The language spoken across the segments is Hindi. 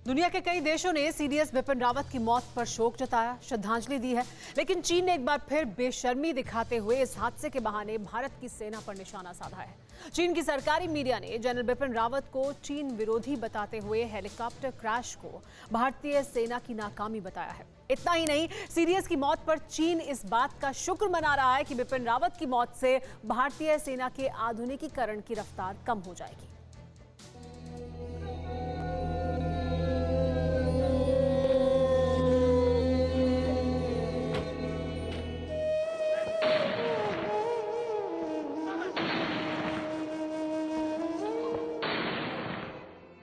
दुनिया के कई देशों ने सीडीएस बिपिन रावत की मौत पर शोक जताया, श्रद्धांजलि दी है, लेकिन चीन ने एक बार फिर बेशर्मी दिखाते हुए इस हादसे के बहाने भारत की सेना पर निशाना साधा है। चीन की सरकारी मीडिया ने जनरल बिपिन रावत को चीन विरोधी बताते हुए हेलीकॉप्टर क्रैश को भारतीय सेना की नाकामी बताया है। इतना ही नहीं, सीडीएस की मौत पर चीन इस बात का शुक्र मना रहा है कि बिपिन रावत की मौत से भारतीय सेना के आधुनिकीकरण की रफ्तार कम हो जाएगी।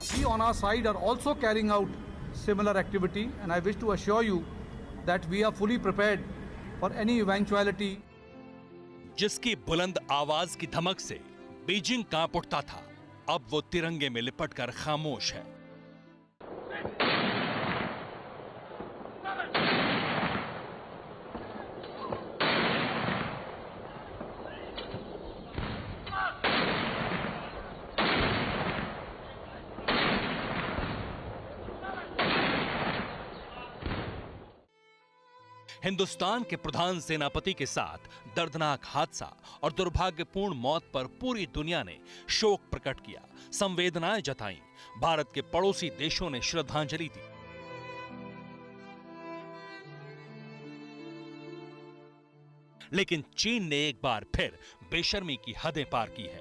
We on our side are also carrying out similar activity, and I wish to assure you that we are fully prepared for any eventuality. जिसकी बुलंद आवाज की धमक से बीजिंग कांप उठता था, अब वो तिरंगे में लिपटकर खामोश है। हिंदुस्तान के प्रधान सेनापति के साथ दर्दनाक हादसा और दुर्भाग्यपूर्ण मौत पर पूरी दुनिया ने शोक प्रकट किया, संवेदनाएं जताईं। भारत के पड़ोसी देशों ने श्रद्धांजलि दी। लेकिन चीन ने एक बार फिर बेशर्मी की हदें पार की है।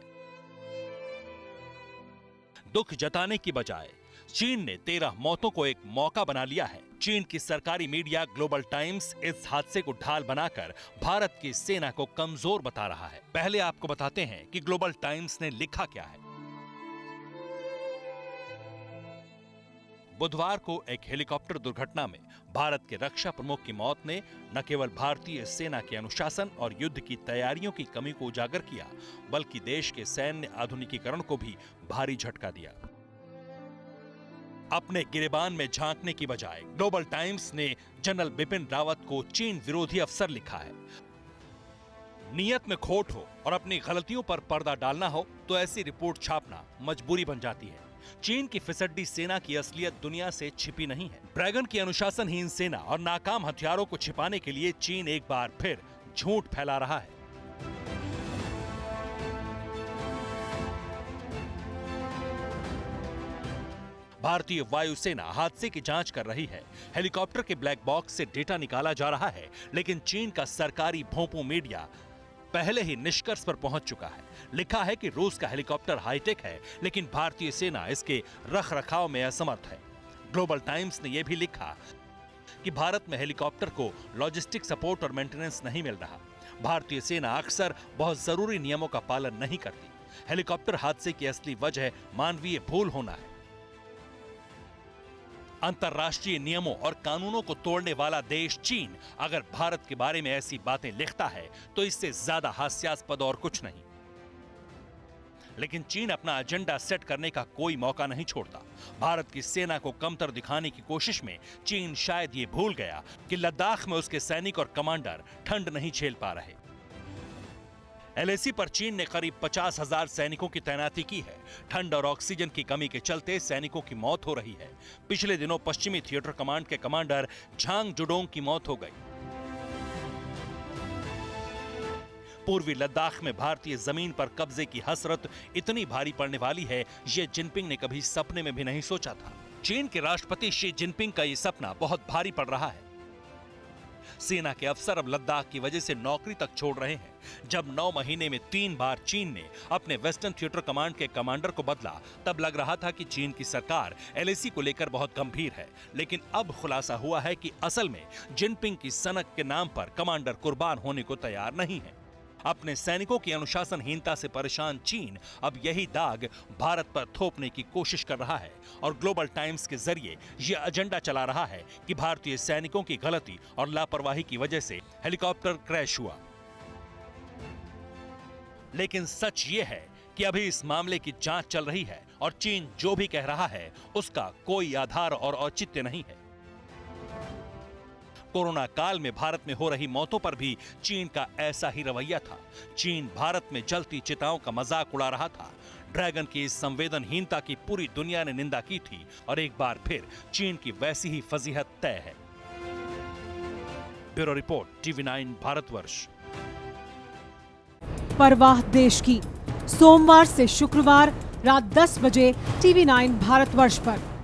दुख जताने की बजाय चीन ने 13 मौतों को एक मौका बना लिया है। चीन की सरकारी मीडिया ग्लोबल टाइम्स इस हादसे को ढाल बनाकर भारत की सेना को कमजोर बता रहा है। पहले आपको बताते हैं कि ग्लोबल टाइम्स ने लिखा क्या है। बुधवार को एक हेलीकॉप्टर दुर्घटना में भारत के रक्षा प्रमुख की मौत ने न केवल भारतीय सेना के अनुशासन और युद्ध की तैयारियों की कमी को उजागर किया, बल्कि देश के सैन्य आधुनिकीकरण को भी भारी झटका दिया। अपने गिरेबान में झांकने की बजाय ग्लोबल टाइम्स ने जनरल बिपिन रावत को चीन विरोधी अफसर लिखा है। नियत में खोट हो और अपनी गलतियों पर पर्दा डालना हो तो ऐसी रिपोर्ट छापना मजबूरी बन जाती है। चीन की फिसड्डी सेना की असलियत दुनिया से छिपी नहीं है। ड्रैगन की अनुशासनहीन सेना और नाकाम हथियारों को छिपाने के लिए चीन एक बार फिर झूठ फैला रहा है। भारतीय वायुसेना हादसे की जांच कर रही है। हेलीकॉप्टर के ब्लैक बॉक्स से डेटा निकाला जा रहा है, लेकिन चीन का सरकारी भोंपू मीडिया पहले ही निष्कर्ष पर पहुंच चुका है। लिखा है कि रूस का हेलीकॉप्टर हाईटेक है, लेकिन भारतीय सेना इसके रखरखाव में असमर्थ है। ग्लोबल टाइम्स ने यह भी लिखा कि भारत में हेलीकॉप्टर को लॉजिस्टिक सपोर्ट और मेंटेनेंस नहीं मिल रहा। भारतीय सेना अक्सर बहुत जरूरी नियमों का पालन नहीं करती। हेलीकॉप्टर हादसे की असली वजह मानवीय भूल होना है। अंतर्राष्ट्रीय नियमों और कानूनों को तोड़ने वाला देश चीन अगर भारत के बारे में ऐसी बातें लिखता है तो इससे ज्यादा हास्यास्पद और कुछ नहीं। लेकिन चीन अपना एजेंडा सेट करने का कोई मौका नहीं छोड़ता। भारत की सेना को कमतर दिखाने की कोशिश में चीन शायद ये भूल गया कि लद्दाख में उसके सैनिक और कमांडर ठंड नहीं झेल पा रहे। एलएसी पर चीन ने करीब 50,000 सैनिकों की तैनाती की है। ठंड और ऑक्सीजन की कमी के चलते सैनिकों की मौत हो रही है। पिछले दिनों पश्चिमी थिएटर कमांड के कमांडर झांग जुडोंग की मौत हो गई। पूर्वी लद्दाख में भारतीय जमीन पर कब्जे की हसरत इतनी भारी पड़ने वाली है, ये जिनपिंग ने कभी सपने में भी नहीं सोचा था। चीन के राष्ट्रपति शी जिनपिंग का ये सपना बहुत भारी पड़ रहा है। सेना के अफसर अब लद्दाख की वजह से नौकरी तक छोड़ रहे हैं। जब 9 महीने में 3 बार चीन ने अपने वेस्टर्न थिएटर कमांड के कमांडर को बदला, तब लग रहा था कि चीन की सरकार एलएसी को लेकर बहुत गंभीर है। लेकिन अब खुलासा हुआ है कि असल में जिनपिंग की सनक के नाम पर कमांडर कुर्बान होने को तैयार नहीं है। अपने सैनिकों की अनुशासनहीनता से परेशान चीन अब यही दाग भारत पर थोपने की कोशिश कर रहा है और ग्लोबल टाइम्स के जरिए यह एजेंडा चला रहा है कि भारतीय सैनिकों की गलती और लापरवाही की वजह से हेलीकॉप्टर क्रैश हुआ। लेकिन सच यह है कि अभी इस मामले की जांच चल रही है और चीन जो भी कह रहा है उसका कोई आधार और औचित्य नहीं है। कोरोना काल में भारत में हो रही मौतों पर भी चीन का ऐसा ही रवैया था। चीन भारत में जलती चिताओं का मजाक उड़ा रहा था। ड्रैगन की इस संवेदनहीनता की पूरी दुनिया ने निंदा की थी और एक बार फिर चीन की वैसी ही फजीहत तय है। Bureau report, TV9 Bharatvarsh. परवाह देश की, सोमवार से शुक्रवार रात 10 बजे TV9 भारतवर्ष पर।